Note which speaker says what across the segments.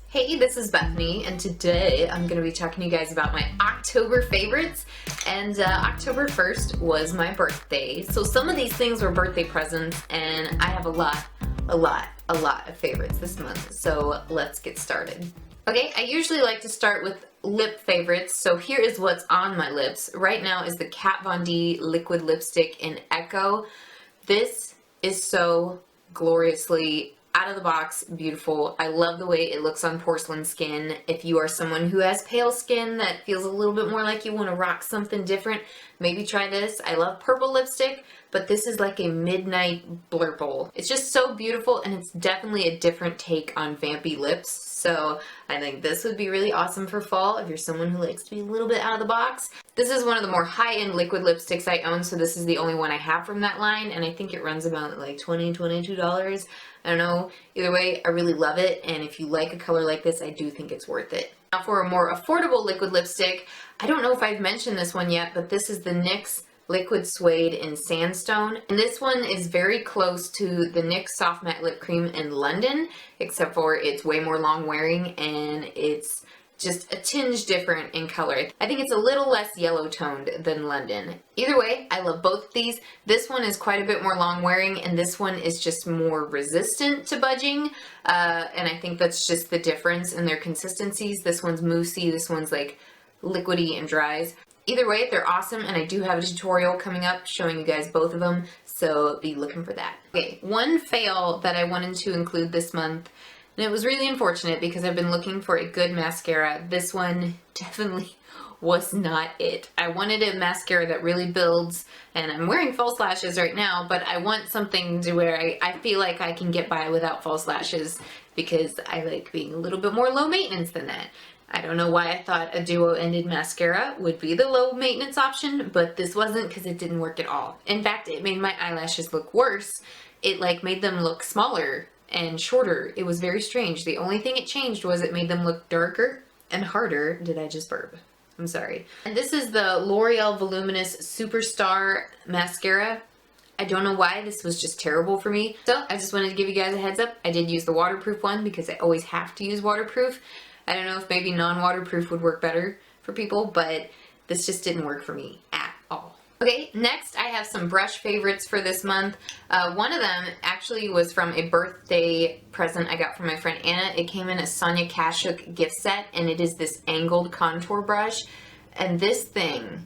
Speaker 1: Hey, this is Bethany, and today I'm going to be talking to you guys about my October favorites. And October 1st was my birthday, so some of these things were birthday presents, and I have a lot of favorites this month, so let's get started. Okay, I usually like to start with lip favorites, so here is what's on my lips. Right now is the Kat Von D liquid lipstick in Echo. This is so gloriously out of the box beautiful. I love the way it looks on porcelain skin. If you are someone who has pale skin that feels a little bit more like you want to rock something different, maybe try this. I love purple lipstick, but this is like a midnight blurple. It's just so beautiful, and it's definitely a different take on vampy lips. So I think this would be really awesome for fall if you're someone who likes to be a little bit out of the box. This is one of the more high-end liquid lipsticks I own, so this is the only one I have from that line, and I think it runs about like $20, $22. I don't know. Either way, I really love it, and if you like a color like this, I do think it's worth it. Now for a more affordable liquid lipstick, I don't know if I've mentioned this one yet, but this is the NYX Liquid Suede in Sandstorm, and this one is very close to the NYX Soft Matte Lip Cream in London, except for it's way more long wearing and it's just a tinge different in color. I think it's a little less yellow toned than London. Either way, I love both of these. This one is quite a bit more long wearing, and this one is just more resistant to budging, and I think that's just the difference in their consistencies. This one's moussey, this one's like liquidy and dries. Either way, they're awesome, and I do have a tutorial coming up showing you guys both of them, so be looking for that. Okay, one fail that I wanted to include this month, and it was really unfortunate because I've been looking for a good mascara. This one definitely was not it. I wanted a mascara that really builds, and I'm wearing false lashes right now, but I want something to where I feel like I can get by without false lashes because I like being a little bit more low maintenance than that. I don't know why I thought a duo-ended mascara would be the low maintenance option, but this wasn't because it didn't work at all. In fact, it made my eyelashes look worse. It like made them look smaller and shorter. It was very strange. The only thing it changed was it made them look darker and harder. Did I just burp? I'm sorry. And this is the Loreal Voluminous Superstar Mascara. I don't know why, this was just terrible for me. So I just wanted to give you guys a heads up. I did use the waterproof one because I always have to use waterproof. I don't know if maybe non-waterproof would work better for people, but this just didn't work for me at all. Okay, next I have some brush favorites for this month. One of them actually was from a birthday present I got from my friend Anna. It came in a Sonia Kashuk gift set, and it is this angled contour brush. And this thing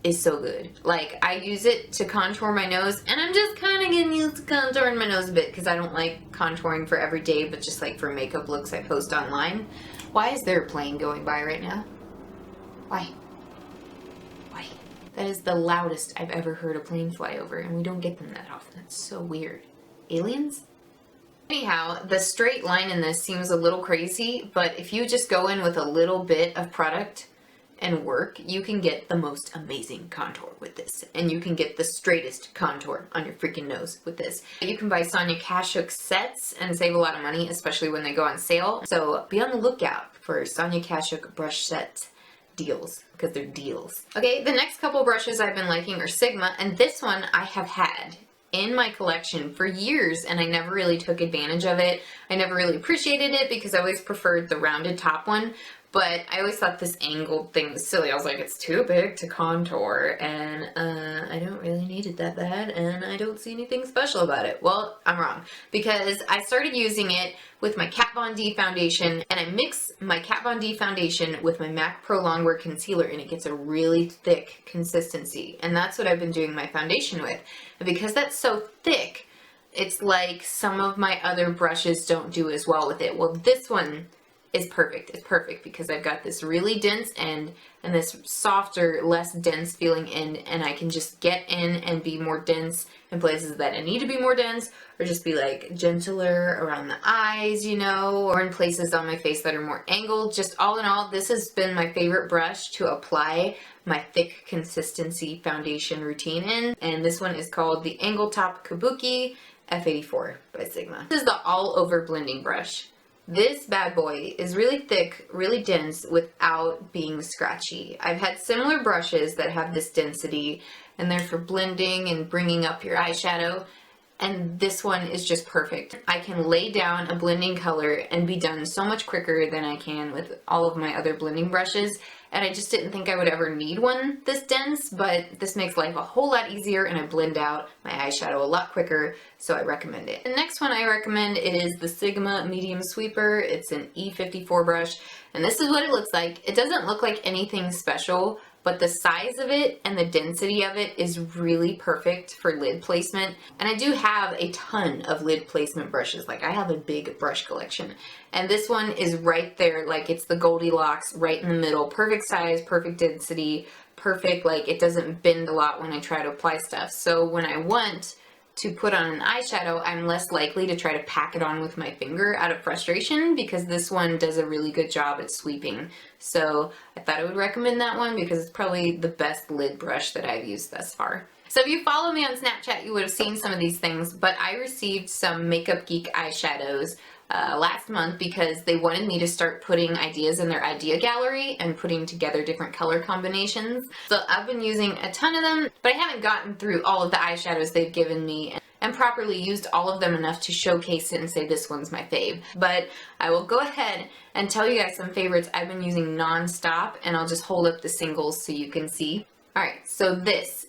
Speaker 1: is so good. Like, I use it to contour my nose, and I'm just kind of getting used to contouring my nose a bit because I don't like contouring for every day, but just like for makeup looks I post online. Why is there a plane going by right now? Why? That is the loudest I've ever heard a plane fly over, and we don't get them that often. That's so weird. Aliens? Anyhow, the straight line in this seems a little crazy, but if you just go in with a little bit of product and work, you can get the most amazing contour with this, and you can get the straightest contour on your freaking nose with this. You can buy Sonia Kashuk sets and save a lot of money, especially when they go on sale, so be on the lookout for Sonia Kashuk brush set deals, because they're deals. Okay, the next couple brushes I've been liking are Sigma, and this one I have had in my collection for years, and I never really took advantage of it. I never really appreciated it because I always preferred the rounded top one, but I always thought this angled thing was silly. I was like, it's too big to contour, and I don't really need it that bad, and I don't see anything special about it. Well, I'm wrong, because I started using it with my Kat Von D foundation, and I mix my Kat Von D foundation with my MAC Pro Longwear Concealer, and it gets a really thick consistency, and that's what I've been doing my foundation with. And because that's so thick, it's like some of my other brushes don't do as well with it. Well, this one is perfect. It's perfect because I've got this really dense end and this softer, less dense feeling end, and I can just get in and be more dense in places that I need to be more dense, or just be like gentler around the eyes, you know, or in places on my face that are more angled. Just all in all, this has been my favorite brush to apply my thick consistency foundation routine in, and this one is called the Angled Top Kabuki F84 by Sigma. This is the all over blending brush. This bad boy is really thick, really dense without being scratchy. I've had similar brushes that have this density, and they're for blending and bringing up your eyeshadow. and this one is just perfect. I can lay down a blending color and be done so much quicker than I can with all of my other blending brushes, and I just didn't think I would ever need one this dense, but this makes life a whole lot easier and I blend out my eyeshadow a lot quicker, so I recommend it. The next one I recommend is the Sigma Medium Sweeper. It's an E54 brush, and this is what it looks like. It doesn't look like anything special, but the size of it and the density of it is really perfect for lid placement. And I do have a ton of lid placement brushes. Like, I have a big brush collection. And this one is right there, like it's the Goldilocks, right in the middle. Perfect size, perfect density, perfect, like it doesn't bend a lot when I try to apply stuff. So when I want to put on an eyeshadow, I'm less likely to try to pack it on with my finger out of frustration, because this one does a really good job at sweeping. So I thought I would recommend that one because it's probably the best lid brush that I've used thus far. So if you follow me on Snapchat, you would have seen some of these things, but I received some Makeup Geek eyeshadows last month because they wanted me to start putting ideas in their idea gallery and putting together different color combinations. So I've been using a ton of them, but I haven't gotten through all of the eyeshadows they've given me and properly used all of them enough to showcase it and say this one's my fave. But I will go ahead and tell you guys some favorites I've been using non-stop, and I'll just hold up the singles so you can see. Alright, so this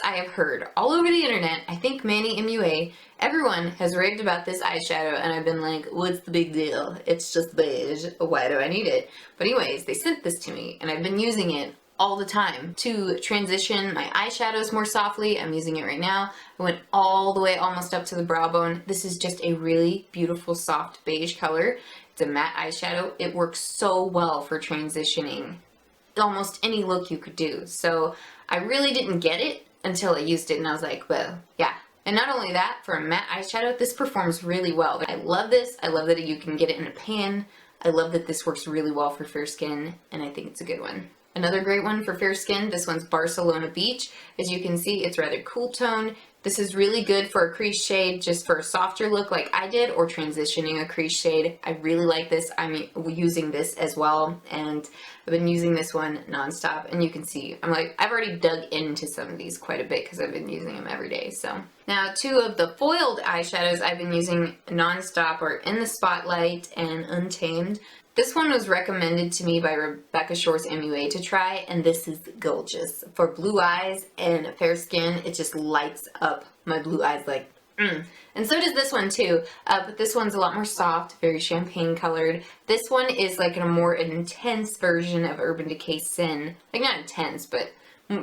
Speaker 1: I have heard all over the internet. I think Manny MUA, everyone has raved about this eyeshadow, and I've been like, what's the big deal? It's just beige. Why do I need it? But anyways, they sent this to me, and I've been using it all the time to transition my eyeshadows more softly. I'm using it right now. I went all the way almost up to the brow bone. This is just a really beautiful soft beige color. It's a matte eyeshadow. It works so well for transitioning almost any look you could do. So I really didn't get it until I used it, and I was like, well, yeah. And not only that, for a matte eyeshadow, this performs really well. I love this. I love that you can get it in a pan. I love that this works really well for fair skin, and I think it's a good one. Another great one for fair skin, this one's Barcelona Beach. As you can see, it's rather cool tone. This is really good for a crease shade, just for a softer look like I did, or transitioning a crease shade. I really like this. I'm using this as well, and I've been using this one nonstop, and you can see, I've already dug into some of these quite a bit because I've been using them every day. So now, two of the foiled eyeshadows I've been using nonstop are In the Spotlight and Untamed. This one was recommended to me by Rebecca Shore's MUA to try, and this is gorgeous. For blue eyes and fair skin, it just lights up my blue eyes like, And so does this one too, but this one's a lot more soft, very champagne colored. This one is like a more intense version of Urban Decay Sin. Like, not intense, but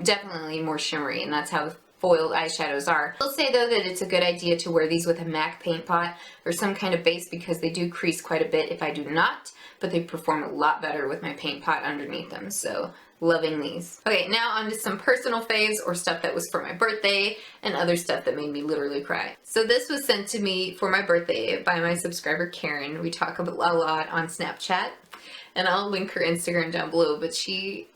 Speaker 1: definitely more shimmery, and that's how the foiled eyeshadows are. I'll say though that it's a good idea to wear these with a MAC paint pot or some kind of base, because they do crease quite a bit if I do not, but they perform a lot better with my paint pot underneath them, so loving these. Okay, now on to some personal faves, or stuff that was for my birthday and other stuff that made me literally cry. So this was sent to me for my birthday by my subscriber Karen. We talk a lot on Snapchat, and I'll link her Instagram down below, but she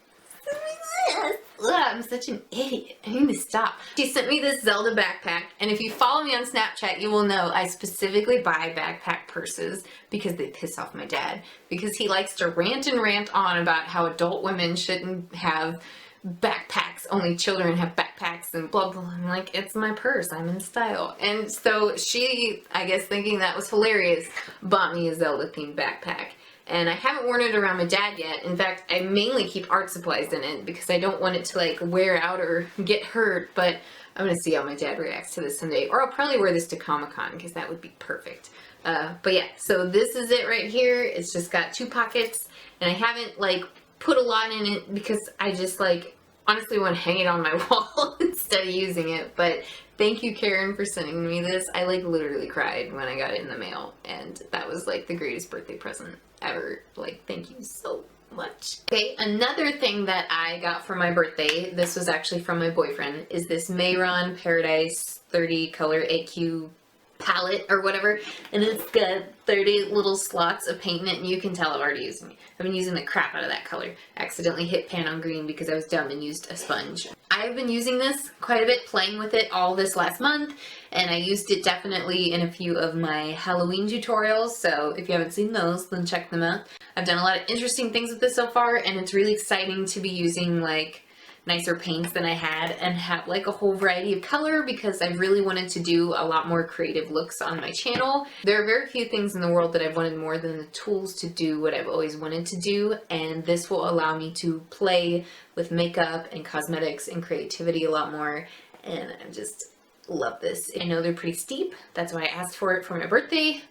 Speaker 1: sent me this. Ugh, I'm such an idiot. I need to stop. She sent me this Zelda backpack, and if you follow me on Snapchat, you will know I specifically buy backpack purses because they piss off my dad. Because he likes to rant on about how adult women shouldn't have backpacks, only children have backpacks, and blah blah. I'm like, it's my purse, I'm in style. And so she, I guess thinking that was hilarious, bought me a Zelda themed backpack. And I haven't worn it around my dad yet. In fact, I mainly keep art supplies in it because I don't want it to like wear out or get hurt, but I'm gonna see how my dad reacts to this someday. Or I'll probably wear this to Comic-Con because that would be perfect. But yeah, so this is it right here. It's just got two pockets, and I haven't like put a lot in it because I just like honestly want to hang it on my wall instead of using it. But thank you, Karen, for sending me this. I like literally cried when I got it in the mail, and that was like the greatest birthday present ever. Like, thank you so much. Okay, another thing that I got for my birthday, this was actually from my boyfriend, is this Mehron Paradise 30 color AQ palette or whatever, and it's got 30 little slots of paint in it, and you can tell I've already used it. I've been using the crap out of that color. I accidentally hit pan on green because I was dumb and used a sponge. I've been using this quite a bit, playing with it all this last month, and I used it definitely in a few of my Halloween tutorials, so if you haven't seen those, then check them out. I've done a lot of interesting things with this so far, and it's really exciting to be using like nicer paints than I had and have like a whole variety of color because I really wanted to do a lot more creative looks on my channel. There are very few things in the world that I've wanted more than the tools to do what I've always wanted to do, and this will allow me to play with makeup and cosmetics and creativity a lot more, and I just love this. I know they're pretty steep, that's why I asked for it for my birthday,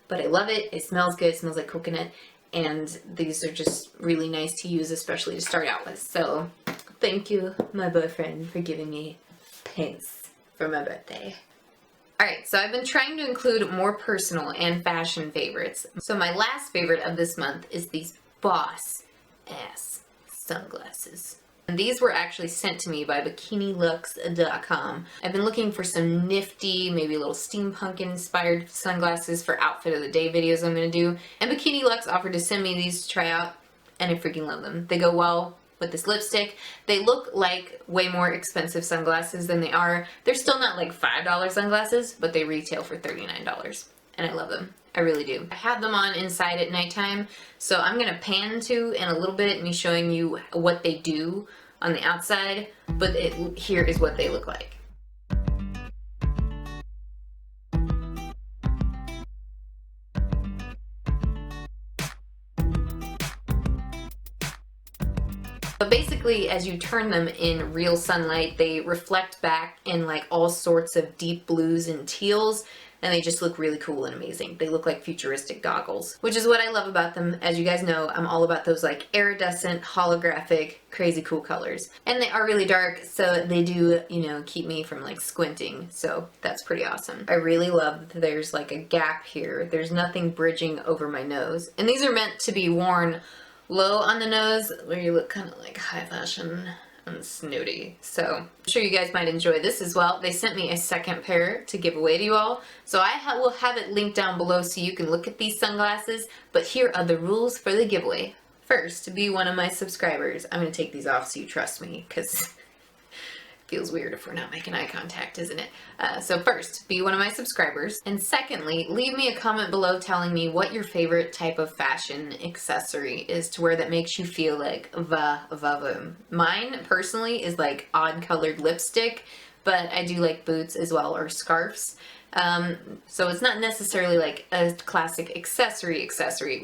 Speaker 1: but I love it. It smells good, it smells like coconut, and these are just really nice to use, especially to start out with. So thank you, my boyfriend, for giving me paints for my birthday. Alright, so I've been trying to include more personal and fashion favorites. So my last favorite of this month is these boss-ass sunglasses. And these were actually sent to me by BikiniLuxe.com. I've been looking for some nifty, maybe a little steampunk-inspired sunglasses for outfit of the day videos I'm going to do. And Bikini Luxe offered to send me these to try out, and I freaking love them. They go well with this lipstick. They look like way more expensive sunglasses than they are. They're still not like $5 sunglasses, but they retail for $39. And I love them. I really do. I have them on inside at nighttime, so I'm going to pan to in a little bit, me showing you what they do on the outside, but here is what they look like. But basically, as you turn them in real sunlight, they reflect back in like all sorts of deep blues and teals, and they just look really cool and amazing. They look like futuristic goggles, which is what I love about them. As you guys know, I'm all about those like iridescent, holographic, crazy cool colors. And they are really dark, so they do, you know, keep me from like squinting, so that's pretty awesome. I really love that there's like a gap here. There's nothing bridging over my nose. And these are meant to be worn low on the nose, where you look kind of like high fashion and snooty. So I'm sure you guys might enjoy this as well. They sent me a second pair to give away to you all, so I will have it linked down below so you can look at these sunglasses. But here are the rules for the giveaway. First, to be one of my subscribers, I'm going to take these off so you trust me, because feels weird if we're not making eye contact, isn't it? So first, be one of my subscribers. And secondly, leave me a comment below telling me what your favorite type of fashion accessory is to wear that makes you feel like va-va-voom. Mine, personally, is like odd colored lipstick, but I do like boots as well, or scarves. So it's not necessarily like a classic accessory.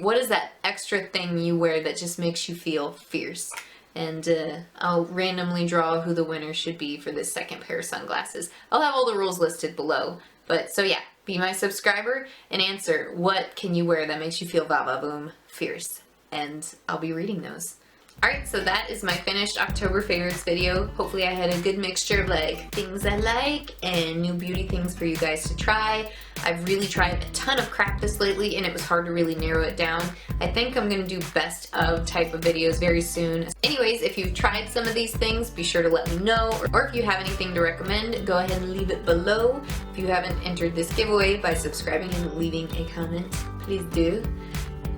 Speaker 1: What is that extra thing you wear that just makes you feel fierce? And I'll randomly draw who the winner should be for this second pair of sunglasses. I'll have all the rules listed below. But so yeah, be my subscriber and answer, what can you wear that makes you feel va-va-voom fierce? And I'll be reading those. Alright, so that is my finished October favorites video. Hopefully I had a good mixture of like things I like and new beauty things for you guys to try. I've really tried a ton of crap this lately and it was hard to really narrow it down. I think I'm going to do best of type of videos very soon. Anyways, if you've tried some of these things, be sure to let me know. Or if you have anything to recommend, go ahead and leave it below. If you haven't entered this giveaway by subscribing and leaving a comment, please do.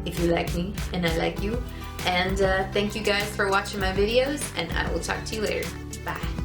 Speaker 1: If you like me and I like you. And thank you guys for watching my videos, and I will talk to you later. Bye.